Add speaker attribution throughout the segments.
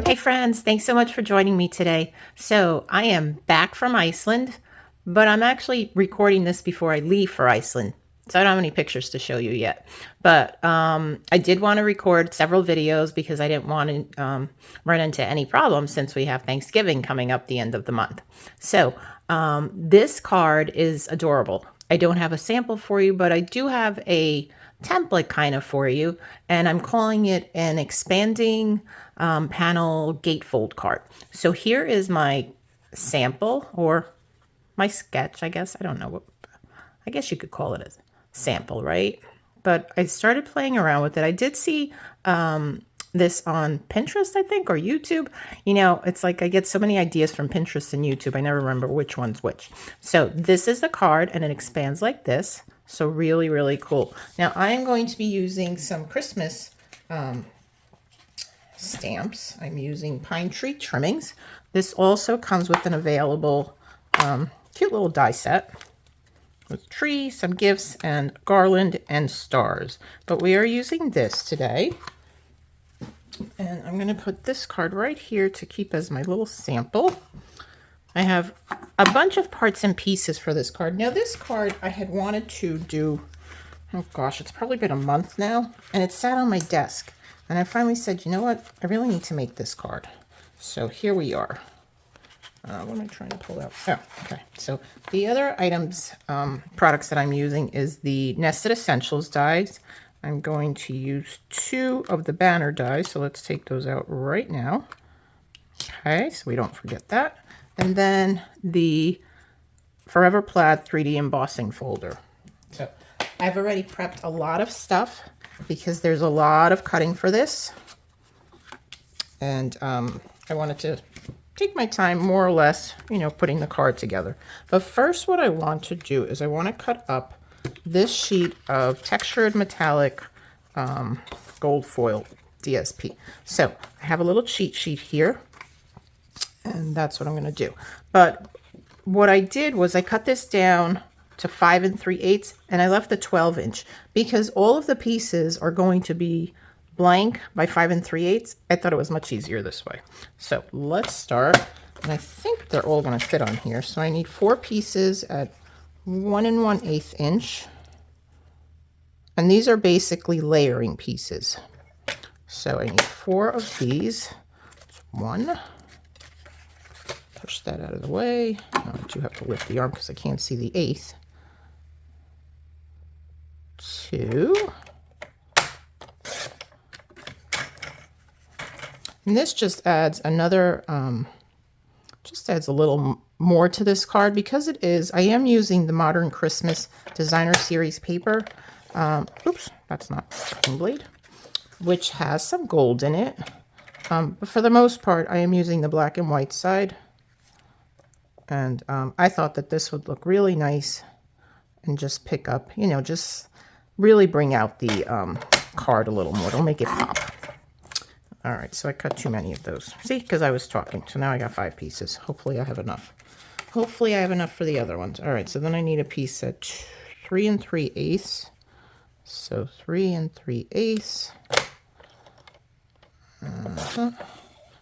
Speaker 1: Hey friends, thanks so much for joining me today. So I am back from Iceland, but I'm actually recording this before I leave for Iceland. So I don't have any pictures to show you yet. But I did want to record several videos because I didn't want to run into any problems since we have Thanksgiving coming up the end of the month. So this card is adorable. I don't have a sample for you, but I do have a template kind of for you, and I'm calling it an expanding panel gatefold card. So here is my sample, or my sketch, I guess. I don't know what, I guess you could call it a sample, right? But I started playing around with it. I did see this on Pinterest, I think, or YouTube. You know, it's like I get so many ideas from Pinterest and YouTube. I never remember which one's which. So this is the card, and it expands like this. So really, really cool. Now I am going to be using some Christmas stamps. I'm using pine tree trimmings. This also comes with an available cute little die set with tree, some gifts, and garland and stars. But we are using this today. And I'm going to put this card right here to keep as my little sample. I have a bunch of parts and pieces for this card. Now this card I had wanted to do, oh gosh, it's probably been a month now, and it sat on my desk. And I finally said, you know what, I really need to make this card. So here we are. What am I trying to pull out? Oh, okay. So the other items, products that I'm using is the Nested Essentials dies. I'm going to use 2 of the banner dies, so let's take those out right now. Okay, so we don't forget that. And then the Forever Plaid 3D embossing folder. So I've already prepped a lot of stuff because there's a lot of cutting for this. And I wanted to take my time more or less, you know, putting the card together. But first what I want to do is I want to cut up this sheet of textured metallic gold foil DSP. So I have a little cheat sheet here, and that's what I'm going to do. But what I did was I cut this down to 5 3/8, and I left the 12-inch because all of the pieces are going to be blank by 5 3/8. I thought it was much easier this way. So let's start. And I think they're all going to fit on here. So I need 4 pieces at 1 1/8 inch. And these are basically layering pieces. So I need 4 of these. 1. Push that out of the way. Now I do have to lift the arm because I can't see the 1/8. 2. And this just adds another, just adds a little more to this card because it is, I am using the Modern Christmas Designer Series paper. Oops, that's not cutting blade, which has some gold in it. But for the most part, I am using the black and white side. And I thought that this would look really nice and just pick up, you know, just really bring out the card a little more. It'll make it pop. All right, so I cut too many of those. See, because I was talking. So now I got 5 pieces. Hopefully I have enough. Hopefully I have enough for the other ones. All right, so then I need a piece at 3 3/8. So 3 3/8.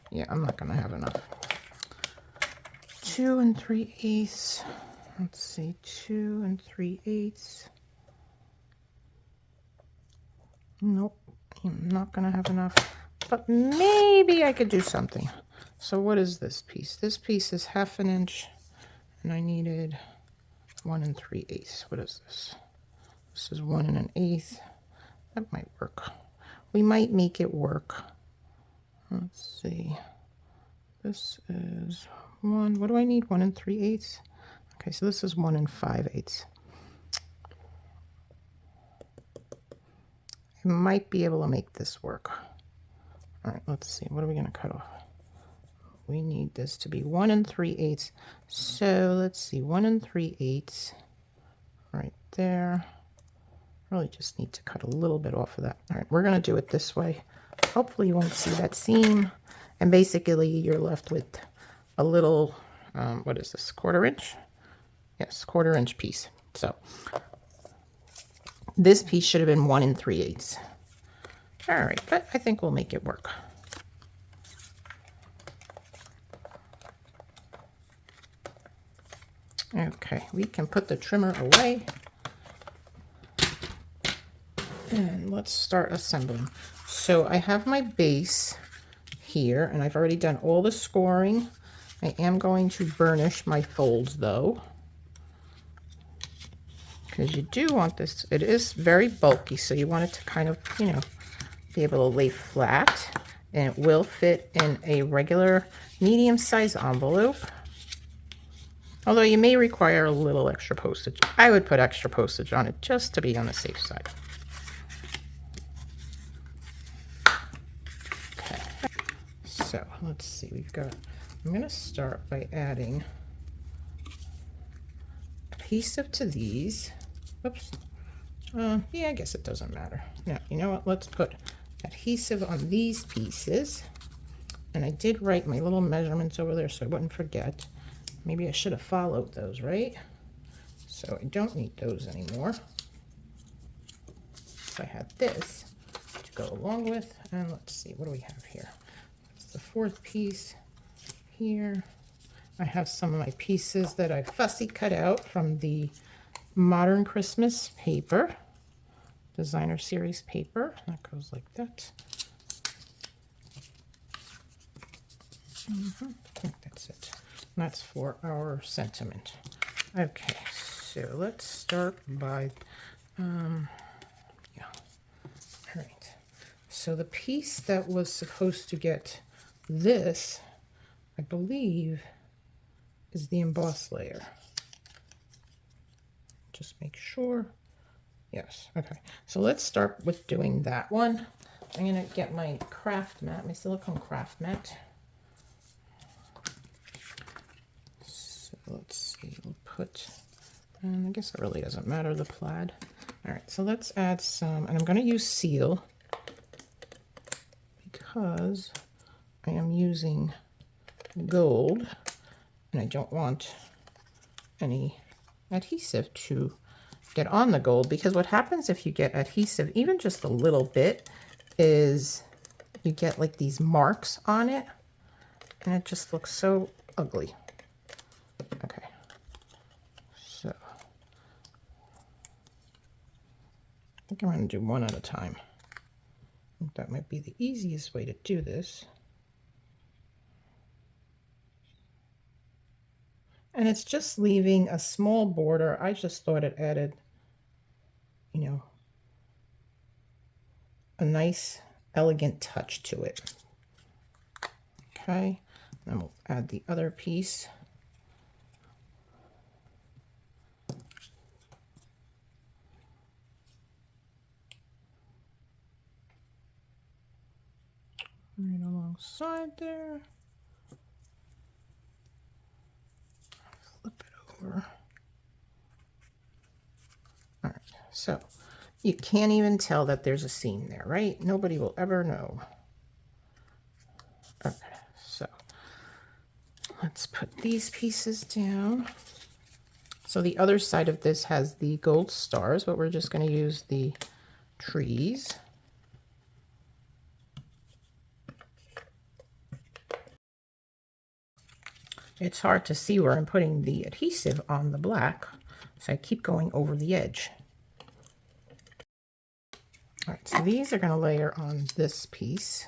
Speaker 1: Yeah, I'm not going to have enough. 2 3/8. Let's see, 2 3/8. Nope, I'm not going to have enough. But maybe I could do something. So what is this piece? This piece is 1/2 inch, and I needed 1 3/8. What is this? This is 1 1/8. That might work. We might make it work. Let's see. This is 1. What do I need? 1 3/8. Okay, so this is 1 5/8. I might be able to make this work. All right, let's see. What are we going to cut off? We need this to be 1 3/8. So let's see, 1 3/8 right there. Really just need to cut a little bit off of that. All right, we're going to do it this way. Hopefully you won't see that seam. And basically you're left with a little, what is this, 1/4 inch? Yes, 1/4 inch piece. So this piece should have been 1 3/8. All right, but I think we'll make it work. Okay, we can put the trimmer away. And let's start assembling. So I have my base here, and I've already done all the scoring. I am going to burnish my folds though, because you do want this, it is very bulky, so you want it to kind of, you know, be able to lay flat, and it will fit in a regular medium-sized envelope. Although you may require a little extra postage. I would put extra postage on it just to be on the safe side. Okay, so let's see, we've got, I'm going to start by adding adhesive to these. Oops. Yeah, I guess it doesn't matter. Now, you know what? Let's put adhesive on these pieces. And I did write my little measurements over there so I wouldn't forget. Maybe I should have followed those, right? So I don't need those anymore. So I have this to go along with. And let's see, what do we have here? It's the fourth piece here. I have some of my pieces that I fussy cut out from the Modern Christmas paper, designer series paper. That goes like that. I think that's it. And that's for our sentiment. Okay, so let's start by, yeah. All right. So the piece that was supposed to get this, I believe, is the emboss layer. Just make sure. Yes, okay. So let's start with doing that one. I'm gonna get my craft mat, my silicone craft mat. So let's see, we'll put, and I guess it really doesn't matter, the plaid. All right, so let's add some, and I'm gonna use seal because I am using gold and I don't want any adhesive to get on the gold, because what happens if you get adhesive, even just a little bit, is you get like these marks on it and it just looks so ugly. Okay, so I think I'm going to do one at a time. I think that might be the easiest way to do this. And it's just leaving a small border. I just thought it added, you know, a nice, elegant touch to it. Okay, then we'll add the other piece. Right alongside there. Flip it over. All right, so you can't even tell that there's a seam there, right? Nobody will ever know. Okay, so let's put these pieces down. So the other side of this has the gold stars, but we're just going to use the trees. It's hard to see where I'm putting the adhesive on the black, so I keep going over the edge. All right, so these are going to layer on this piece.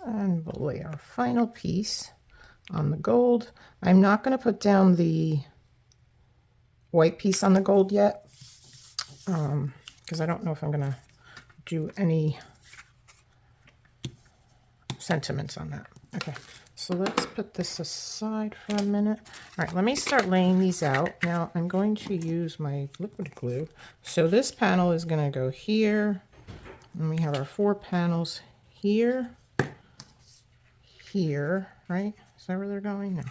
Speaker 1: And we'll lay our final piece on the gold. I'm not going to put down the white piece on the gold yet, because I don't know if I'm going to do any sentiments on that. Okay, So let's put this aside for a minute. All right, let me start laying these out. Now I'm going to use my liquid glue. So this panel is going to go here. And we have our 4 panels here, here, right? Is that where they're going? No,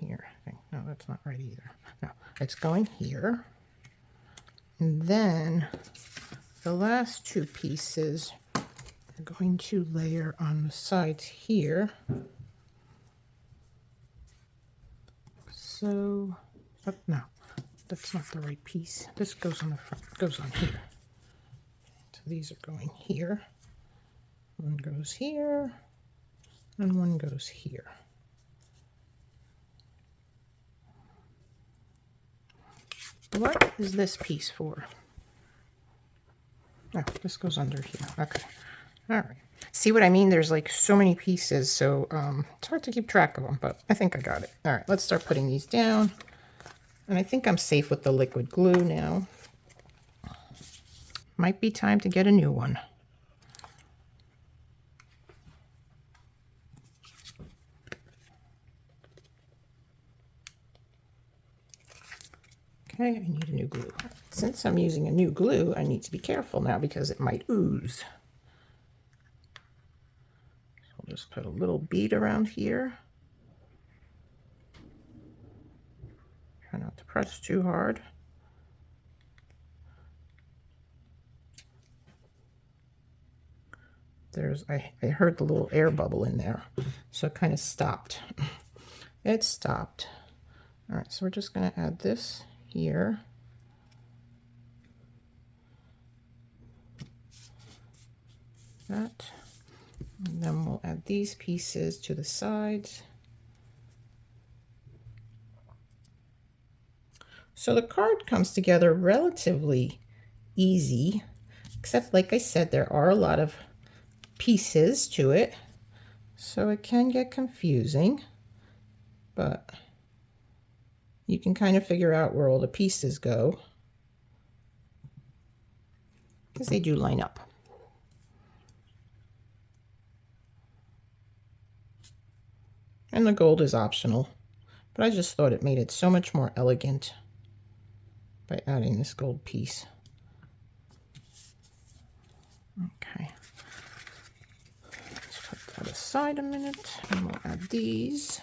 Speaker 1: here. I think. No, that's not right either. No, it's going here. And then the last 2 pieces are going to layer on the sides here. So, no, that's not the right piece. This goes on the front, goes on here. So these are going here. One goes here, and one goes here. What is this piece for? Oh, this goes under here. Okay. All right. See what I mean? There's like so many pieces, so it's hard to keep track of them, but I think I got it. All right, let's start putting these down. And I think I'm safe with the liquid glue now. Might be time to get a new one. Okay, I need a new glue. Since I'm using a new glue, I need to be careful now because it might ooze. So I'll just put a little bead around here. Try not to press too hard. I heard the little air bubble in there, so it kind of stopped. It stopped. All right, so we're just going to add this here. That. And then we'll add these pieces to the sides. So the card comes together relatively easy, except like I said, there are a lot of pieces to it, so it can get confusing, but you can kind of figure out where all the pieces go because they do line up. And the gold is optional, but I just thought it made it so much more elegant by adding this gold piece. Okay. Let's put that aside a minute and we'll add these.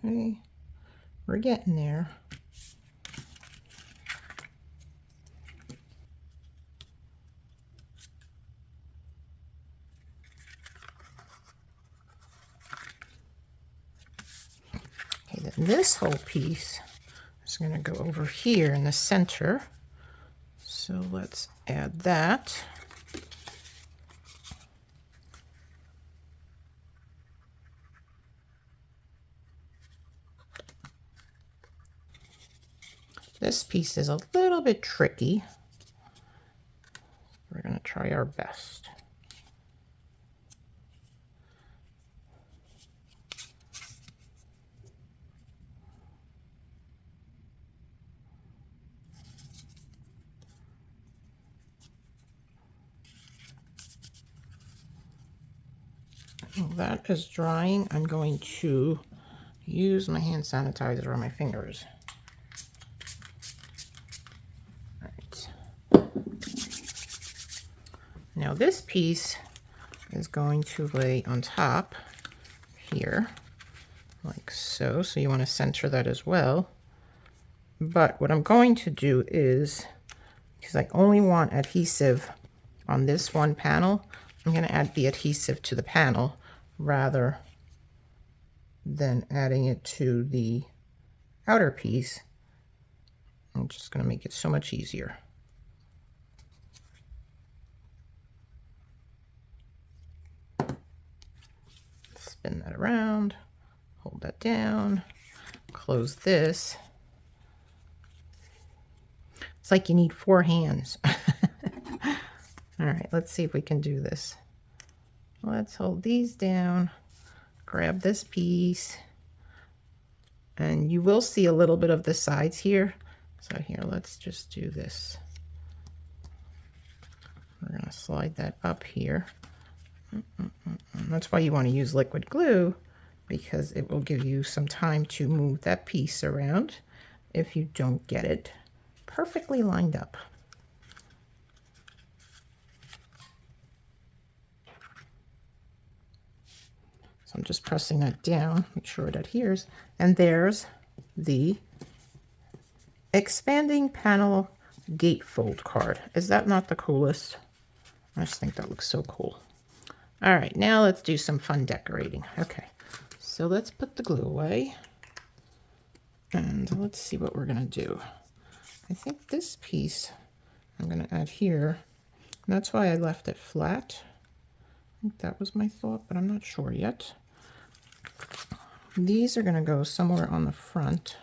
Speaker 1: Okay, we're getting there. Okay, then this whole piece is going to go over here in the center. So let's add that. This piece is a little bit tricky. We're going to try our best. While that is drying, I'm going to use my hand sanitizer on my fingers. Now this piece is going to lay on top here, like so. So you want to center that as well. But what I'm going to do is, because I only want adhesive on this one panel, I'm going to add the adhesive to the panel rather than adding it to the outer piece. I'm just going to make it so much easier. Spin that around, hold that down, close this. It's like you need 4 hands. All right, let's see if we can do this. Let's hold these down, grab this piece, and you will see a little bit of the sides here. So here, let's just do this. We're gonna slide that up here. That's why you want to use liquid glue, because it will give you some time to move that piece around if you don't get it perfectly lined up. So I'm just pressing that down, make sure it adheres. And there's the expanding panel gatefold card. Is that not the coolest? I just think that looks so cool. All right, now let's do some fun decorating. Okay, so let's put the glue away. And let's see what we're gonna do. I think this piece I'm gonna add here. And that's why I left it flat. I think that was my thought, but I'm not sure yet. These are gonna go somewhere on the front.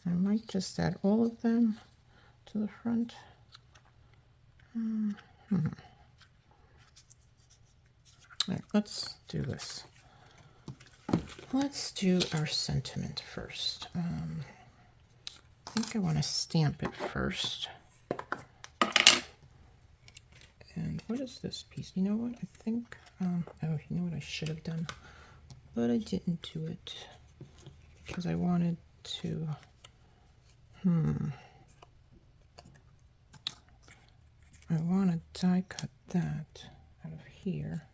Speaker 1: I might just add all of them to the front. All right, let's do this. Let's do our sentiment first. I think I want to stamp it first. And what is this piece? You know what? I think, oh, you know what I should have done? But I didn't do it because I wanted to, I want to die cut that out of here.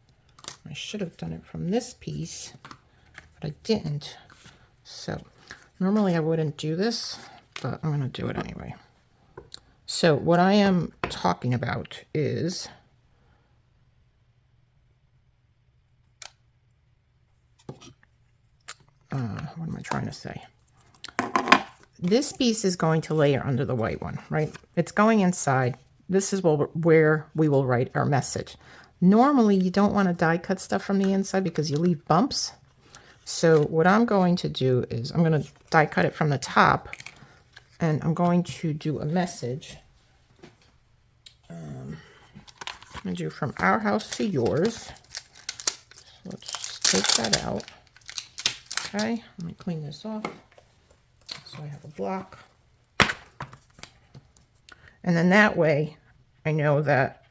Speaker 1: I should have done it from this piece, but I didn't. So normally I wouldn't do this, but I'm going to do it anyway. So what I am talking about is what am I trying to say? This piece is going to layer under the white one, right? It's going inside. This is where we will write our message. Normally, you don't want to die cut stuff from the inside because you leave bumps. So what I'm going to do is I'm going to die cut it from the top, and I'm going to do a message. I'm going to do from our house to yours. So let's just take that out. Okay, let me clean this off. So I have a block. And then that way I know that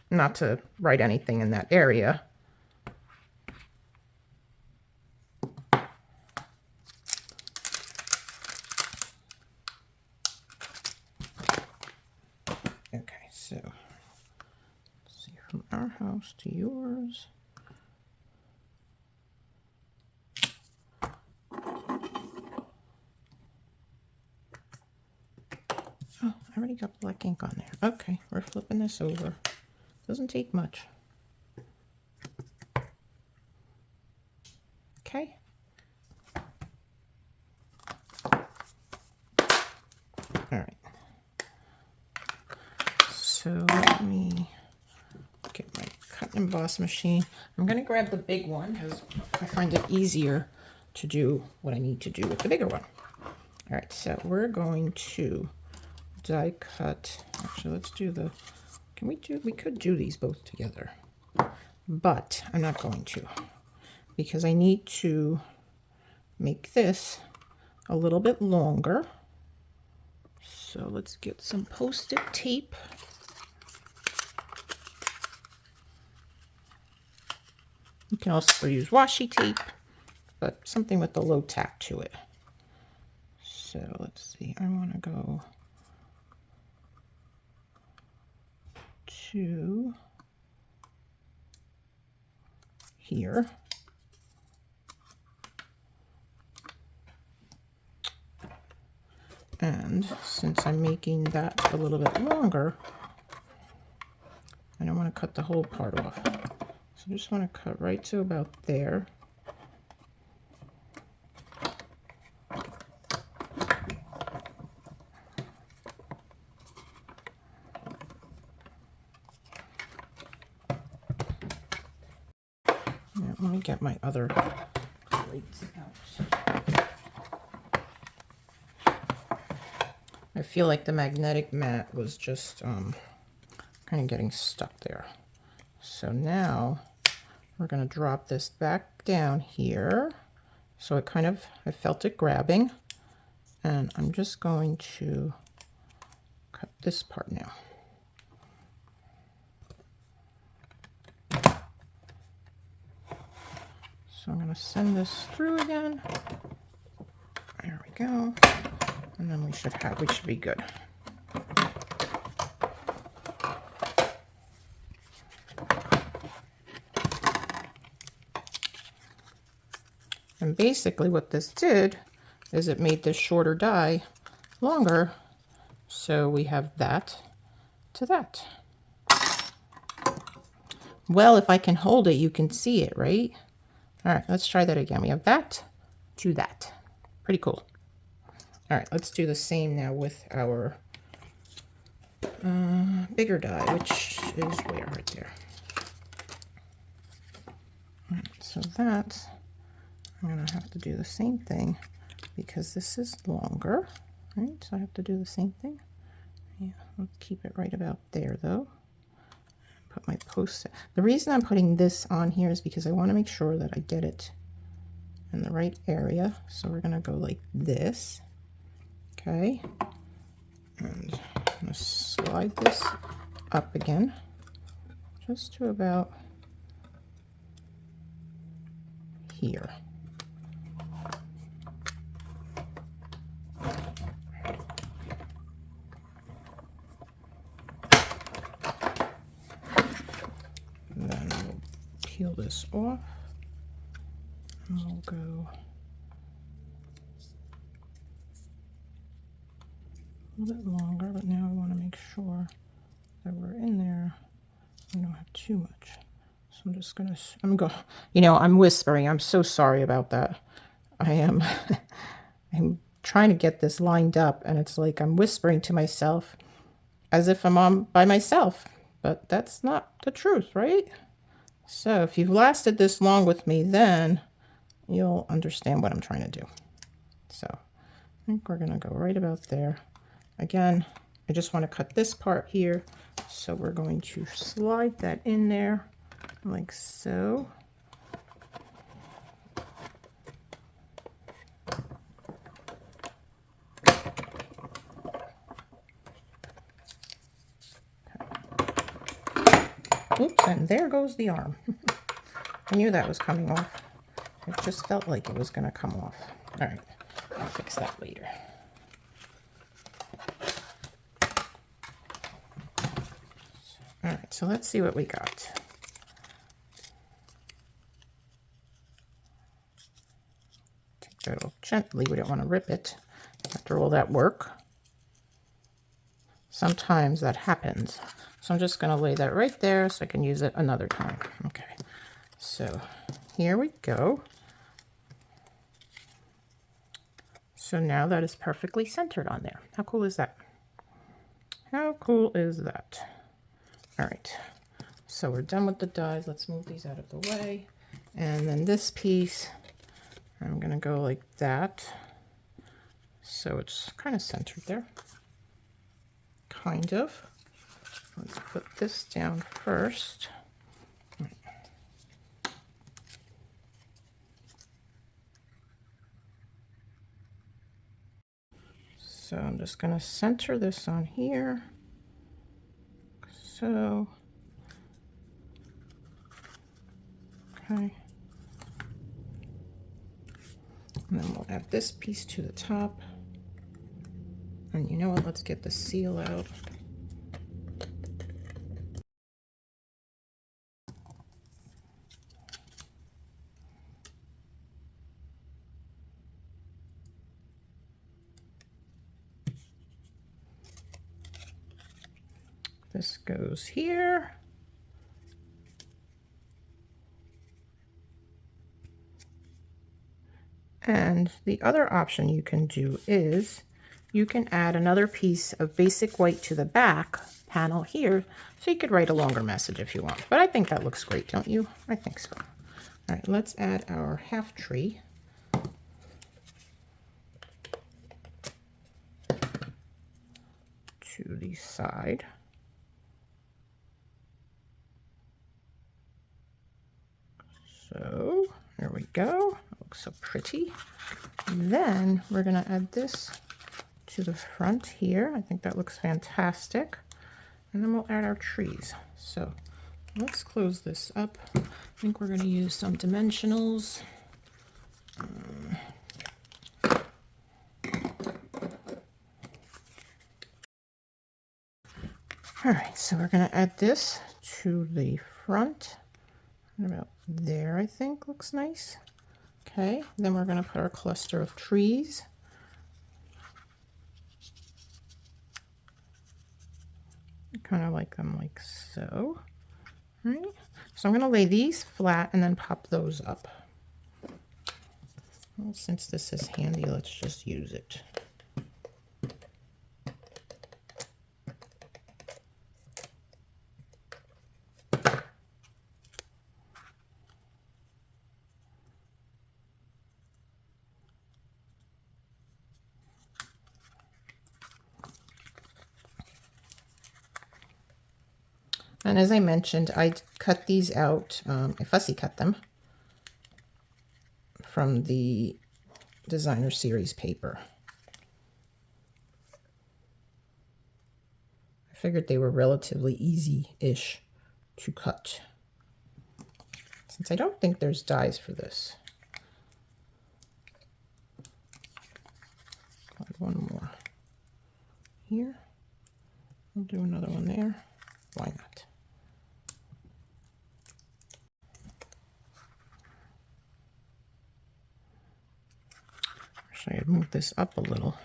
Speaker 1: not to write anything in that area. Okay, so let's see, from our house to yours. Oh, I already got black ink on there. Okay, we're flipping this over. Doesn't take much. Okay. All right. So let me get my cut and emboss machine. I'm going to grab the big one because I find it easier to do what I need to do with the bigger one. All right, so we're going to die cut. Actually, let's do the, we could do these both together, but I'm not going to because I need to make this a little bit longer. So let's get some Post-it tape. You can also use washi tape, but something with a low tack to it. So let's see, I want to go to here. And since I'm making that a little bit longer, I don't want to cut the whole part off. So I just want to cut right to about there. Now, let me get my other plates out. I feel like the magnetic mat was just kind of getting stuck there. So now we're going to drop this back down here. So it kind of, I felt it grabbing, and I'm just going to cut this part now. So I'm going to send this through again. There we go. And then we should be good. And basically what this did is it made this shorter die longer. So we have that to that. Well, if I can hold it, you can see it, right? All right, let's try that again. We have that to that. Pretty cool. All right, let's do the same now with our bigger die, which is where? Right there. All right, so that, I'm gonna have to do the same thing because this is longer, right? So I have to do the same thing. Yeah, let's keep it right about there though. Put my post. The reason I'm putting this on here is because I want to make sure that I get it in the right area. So we're gonna go like this. Okay, and I'm going to slide this up again, just to about here. And then we'll peel this off, and we'll go a little bit longer, but now I want to make sure that we're in there. We don't have too much. So I'm just gonna, I'm whispering. I'm so sorry about that. I am, I'm trying to get this lined up, and it's like I'm whispering to myself as if I'm on by myself, but that's not the truth, right? So if you've lasted this long with me, then you'll understand what I'm trying to do. So I think we're gonna go right about there. Again, I just want to cut this part here. So we're going to slide that in there like so. Oops, and there goes the arm. I knew that was coming off. It just felt like it was going to come off. All right, I'll fix that later. All right, so let's see what we got. Take that off gently. We don't want to rip it after all that work. Sometimes that happens. So I'm just going to lay that right there so I can use it another time. Okay, so here we go. So now that is perfectly centered on there. How cool is that? How cool is that? All right, so we're done with the dies. Let's move these out of the way. And then this piece, I'm gonna go like that. So it's kind of centered there. Kind of. Let's put this down first. So I'm just gonna center this on here. So, okay. And then we'll add this piece to the top. And you know what, let's get the seal out. This goes here. And the other option you can do is you can add another piece of basic white to the back panel here, so you could write a longer message if you want. But I think that looks great, don't you? I think so. All right, let's add our half tree. To the side. So there we go. It looks so pretty. And then we're going to add this to the front here. I think that looks fantastic. And then we'll add our trees. So let's close this up. I think we're going to use some dimensionals. All right, so we're going to add this to the front. About there, I think looks nice. Okay, then we're going to put our cluster of trees. Kind of like them like so. All right, so I'm going to lay these flat and then pop those up. Well, since this is handy, let's just use it. And as I mentioned, I cut these out, I fussy cut them from the designer series paper. I figured they were relatively easy-ish to cut, since I don't think there's dies for this. Add one more here. We'll do another one there. Why not? Actually, I'd move this up a little.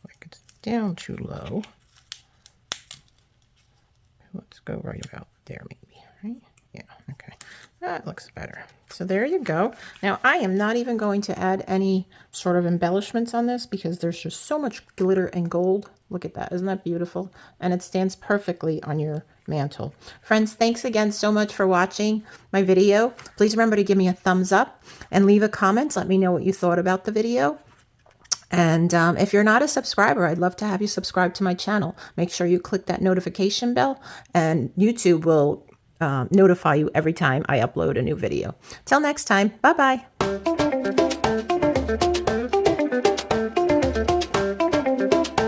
Speaker 1: Like it's down too low. Let's go right about there, maybe, right? Yeah, okay. That looks better. So there you go. Now, I am not even going to add any sort of embellishments on this because there's just so much glitter and gold. Look at that. Isn't that beautiful? And it stands perfectly on your mantle. Friends, thanks again so much for watching my video. Please remember to give me a thumbs up and leave a comment. Let me know what you thought about the video. And if you're not a subscriber, I'd love to have you subscribe to my channel. Make sure you click that notification bell, and YouTube will notify you every time I upload a new video. Till next time, bye-bye.